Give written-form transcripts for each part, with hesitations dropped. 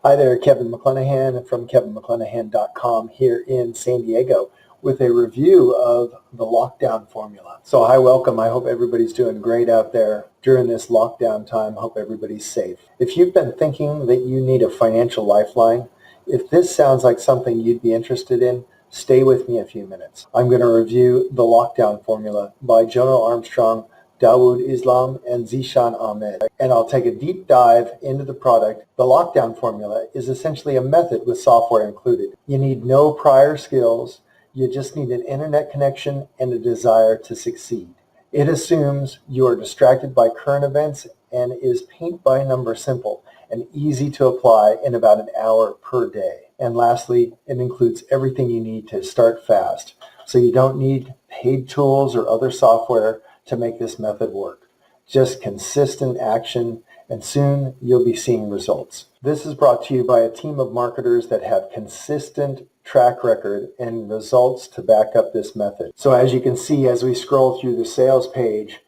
Hi there, Kevin McClenahan from kevinmcclenahan.com here in San Diego with a review of the lockdown formula. So hi, welcome. I hope everybody's doing great out there during this lockdown time. Hope everybody's safe. If you've been thinking that you need a financial lifeline, if this sounds like something you'd be interested in, stay with me a few minutes. I'm going to review the lockdown formula by Jono Armstrong, Dawud Islam, and Zeeshan Ahmed. And I'll take a deep dive into the product. The lockdown formula is essentially a method with software included. You need no prior skills. You just need an internet connection and a desire to succeed. It assumes you are distracted by current events and is paint by number simple and easy to apply in about an hour per day. And lastly, it includes everything you need to start fast. So you don't need paid tools or other software to make this method work. Just consistent action, and soon you'll be seeing results. This is brought to you by a team of marketers that have consistent track record and results to back up this method. So as you can see, as we scroll through the sales page,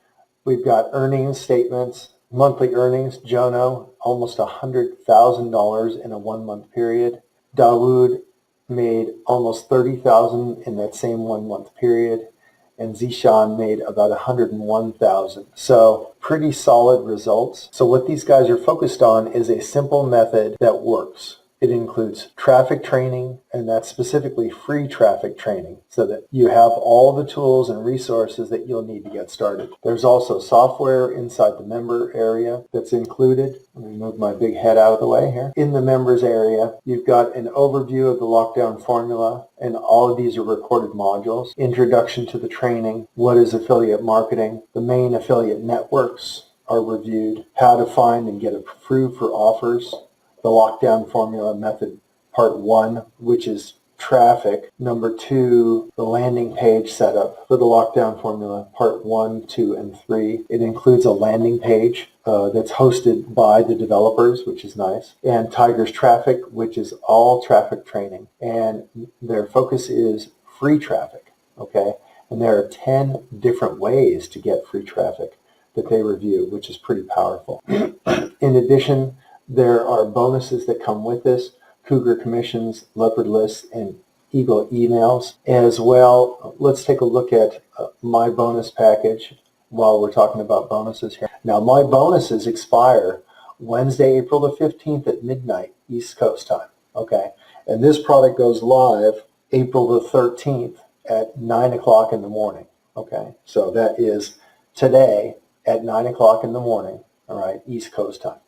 we've got earnings statements, monthly earnings. Jono, almost $100,000 in a 1 month period. Dawud made almost $30,000 in that same 1 month period. And Zeeshan made about $101,000. So pretty solid results. So what these guys are focused on is a simple method that works. It includes traffic training, and that's specifically free traffic training, so that you have all the tools and resources that you'll need to get started. There's also software inside the member area that's included. Let me move my big head out of the way here. In the members area, you've got an overview of the lockdown formula, and all of these are recorded modules. Introduction to the training, what is affiliate marketing, the main affiliate networks are reviewed, how to find and get approved for offers, the lockdown formula method, part 1, which is traffic. Number 2, the landing page setup for the lockdown formula, part 1, 2, and 3. It includes a landing page that's hosted by the developers, which is nice, and Tiger's Traffic, which is all traffic training. And their focus is free traffic, okay? And there are 10 different ways to get free traffic that they review, which is pretty powerful. In addition, there are bonuses that come with this: Cougar commissions, leopard lists, and Eagle emails as well. Let's take a look at my bonus package while we're talking about bonuses here. Now, my bonuses expire Wednesday, April the 15th at midnight, East Coast time, okay? And this product goes live April the 13th at 9 o'clock in the morning, okay? So that is today at 9 o'clock in the morning, all right, East Coast time.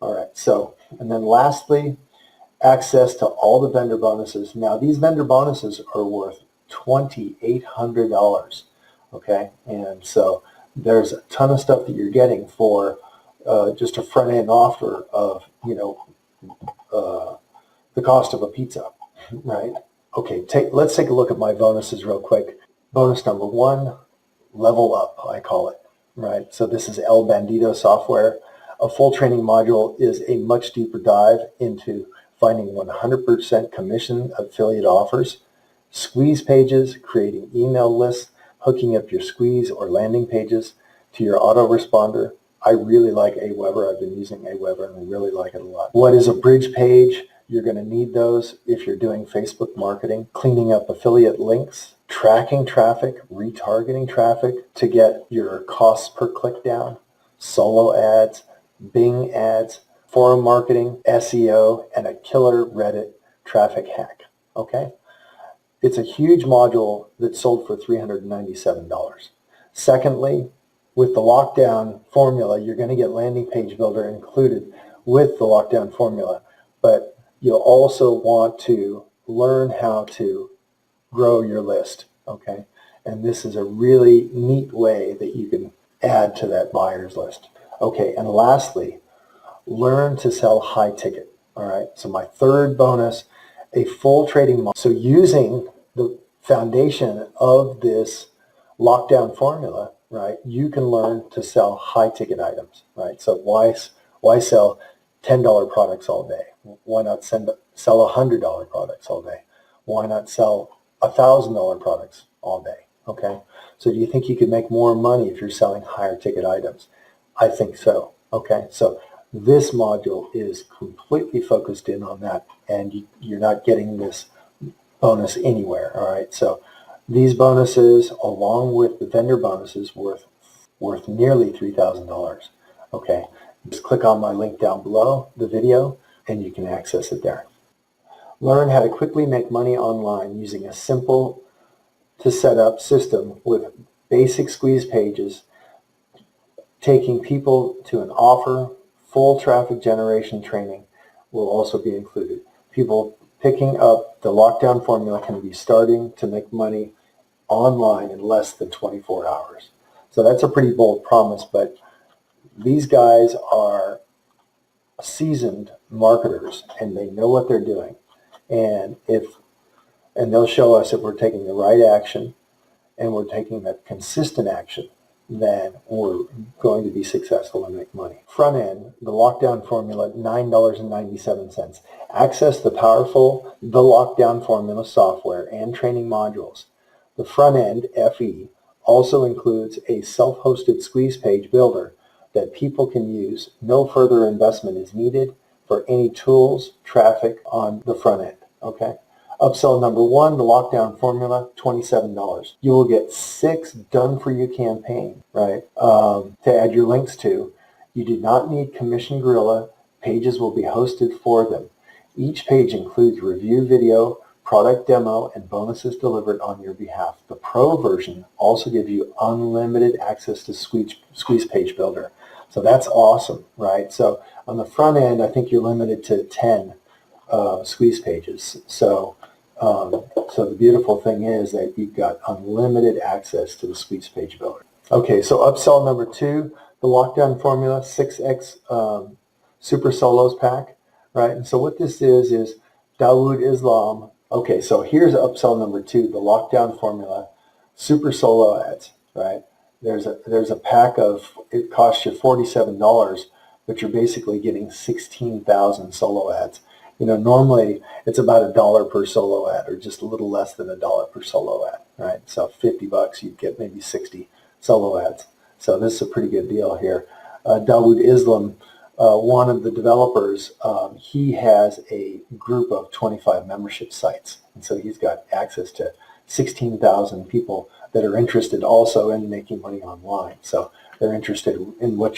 All right, so, and then lastly, access to all the vendor bonuses. Now, these vendor bonuses are worth $2,800, okay? And so there's a ton of stuff that you're getting for just a front-end offer of, the cost of a pizza, right? Okay, let's take a look at my bonuses real quick. Bonus number 1, level up, I call it, right? So this is El Bandito software. A full training module is a much deeper dive into finding 100% commission affiliate offers, squeeze pages, creating email lists, hooking up your squeeze or landing pages to your autoresponder. I really like Aweber. I've been using Aweber and I really like it a lot. What is a bridge page? You're going to need those if you're doing Facebook marketing, cleaning up affiliate links, tracking traffic, retargeting traffic to get your costs per click down, solo ads, Bing ads, forum marketing, SEO, and a killer Reddit traffic hack, okay? It's a huge module that sold for $397. Secondly, with the lockdown formula, you're going to get landing page builder included with the lockdown formula, but you'll also want to learn how to grow your list, okay? And this is a really neat way that you can add to that buyer's list. Okay, and lastly, learn to sell high ticket, all right? So my third bonus, a full trading model. So using the foundation of this lockdown formula, right, you can learn to sell high ticket items, right? So why sell $10 products all day? Why not sell $100 products all day? Why not sell $1,000 products all day, okay? So do you think you could make more money if you're selling higher ticket items? I think so. Okay, so This module is completely focused in on that, and you're not getting this bonus anywhere. All right, so these bonuses, along with the vendor bonuses, worth nearly $3,000. Okay, just click on my link down below the video, and you can access it there. Learn how to quickly make money online using a simple to set up system with basic squeeze pages, taking people to an offer. Full traffic generation training will also be included. People picking up the lockdown formula can be starting to make money online in less than 24 hours. So that's a pretty bold promise, but these guys are seasoned marketers and they know what they're doing. And they'll show us if we're taking the right action and we're taking that consistent action, then we're going to be successful and make money. Front end, the lockdown formula, $9.97. Access the powerful The Lockdown Formula software and training modules. The front end, FE, also includes a self-hosted squeeze page builder that people can use. No further investment is needed for any tools, traffic on the front end. Okay. Upsell number 1, the lockdown formula, $27. You will get 6 done-for-you campaigns, right, to add your links to. You do not need Commission Gorilla. Pages will be hosted for them. Each page includes review video, product demo, and bonuses delivered on your behalf. The Pro version also gives you unlimited access to Squeeze Page Builder. So that's awesome, right? So on the front end, I think you're limited to 10 squeeze pages. So the beautiful thing is that you've got unlimited access to the Squeeze Page Builder. Okay, so upsell number 2, the lockdown formula, 6X Super Solos pack, right? And so what this is Dawud Islam. Okay, so here's upsell number 2, the lockdown formula, Super Solo ads, right? There's a pack of, it costs you $47, but you're basically getting 16,000 solo ads. You know, normally it's about $1 per solo ad, or just a little less than $1 per solo ad, right? So $50, you'd get maybe 60 solo ads. So this is a pretty good deal here. Dawud Islam, one of the developers, he has a group of 25 membership sites. And so he's got access to 16,000 people that are interested also in making money online. So they're interested in what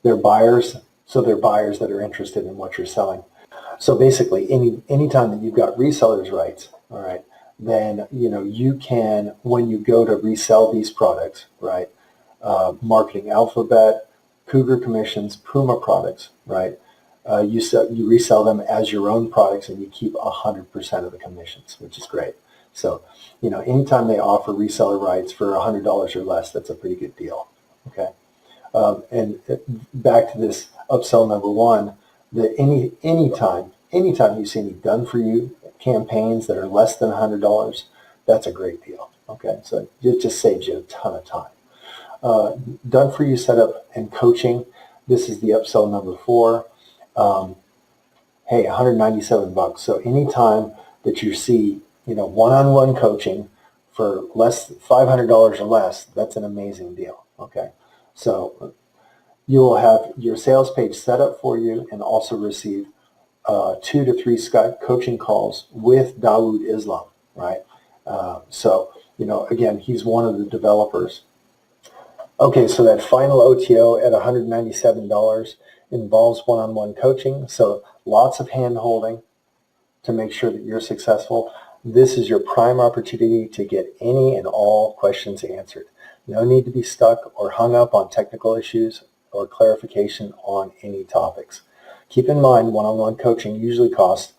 they're buyers. So they're buyers that are interested in what you're selling. So basically, anytime that you've got resellers' rights, all right, then you can, when you go to resell these products, right, Marketing Alphabet, Cougar Commissions, Puma products, right, you resell them as your own products, and you keep 100% of the commissions, which is great. So anytime they offer reseller rights for $100 or less, that's a pretty good deal. Okay, and back to this upsell number 1. Anytime you see any done-for-you campaigns that are less than $100, that's a great deal. Okay, so it just saves you a ton of time. Done-for-you setup and coaching. This is the upsell number 4. Hey, $197. So anytime that you see one-on-one coaching for $500 or less, that's an amazing deal. Okay, so you will have your sales page set up for you and also receive 2 to 3 Skype coaching calls with Dawud Islam, right? Again, he's one of the developers. Okay, so that final OTO at $197 involves one-on-one coaching. So lots of hand-holding to make sure that you're successful. This is your prime opportunity to get any and all questions answered. No need to be stuck or hung up on technical issues or clarification on any topics. Keep in mind, one-on-one coaching usually costs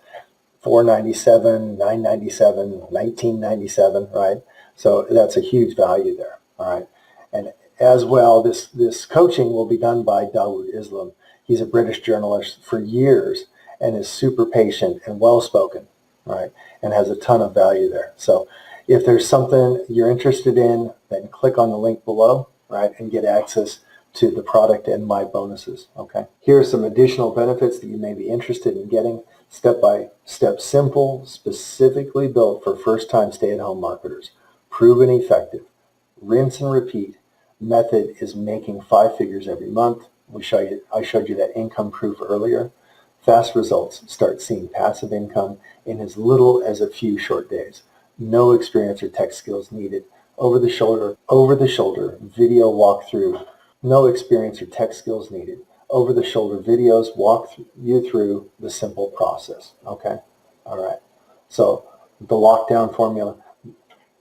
$497, $997, $1997, right? So that's a huge value there, all right? And as well, this coaching will be done by Dawud Islam. He's a British journalist for years and is super patient and well-spoken, right? And has a ton of value there. So if there's something you're interested in, then click on the link below, right, and get access to the product and my bonuses, okay? Here are some additional benefits that you may be interested in getting. Step-by-step, simple, specifically built for first-time stay-at-home marketers. Proven effective. Rinse and repeat. Method is making 5 figures every month. I showed you that income proof earlier. Fast results. Start seeing passive income in as little as a few short days. No experience or tech skills needed. Over the shoulder video walkthrough. No experience or tech skills needed. Over the shoulder videos walk you through the simple process. Okay? All right. So the lockdown formula,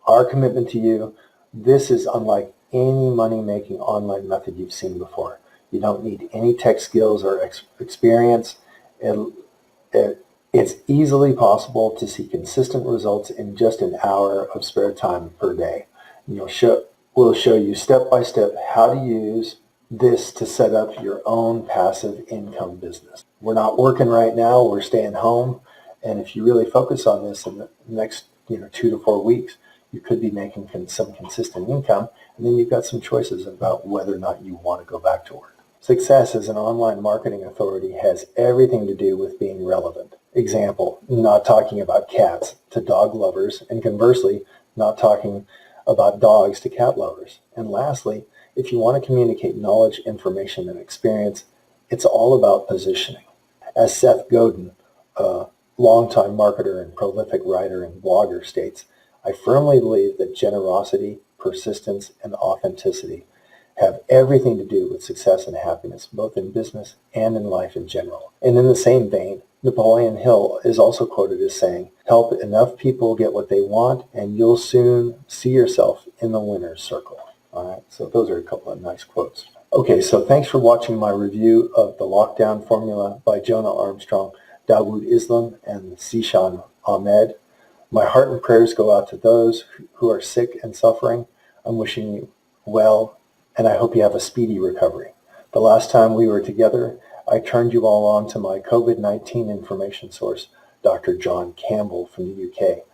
our commitment to you, this is unlike any money-making online method you've seen before. You don't need any tech skills or experience. It's easily possible to see consistent results in just an hour of spare time per day. We'll show you step by step how to use this to set up your own passive income business. We're not working right now, we're staying home, and if you really focus on this in the next 2 to 4 weeks, you could be making some consistent income, and then you've got some choices about whether or not you want to go back to work. Success as an online marketing authority has everything to do with being relevant. Example, not talking about cats to dog lovers, and conversely, not talking about dogs to cat lovers. And lastly, if you want to communicate knowledge, information, and experience, it's all about positioning. As Seth Godin, a longtime marketer and prolific writer and blogger, states, I firmly believe that generosity, persistence, and authenticity have everything to do with success and happiness, both in business and in life in general. And in the same vein, Napoleon Hill is also quoted as saying, help enough people get what they want and you'll soon see yourself in the winner's circle. All right, so those are a couple of nice quotes. Okay, so thanks for watching my review of the Lockdown Formula by Jono Armstrong, Dawud Islam, and Zeeshan Ahmed. My heart and prayers go out to those who are sick and suffering. I'm wishing you well, and I hope you have a speedy recovery. The last time we were together, I turned you all on to my COVID-19 information source, Dr. John Campbell from the UK.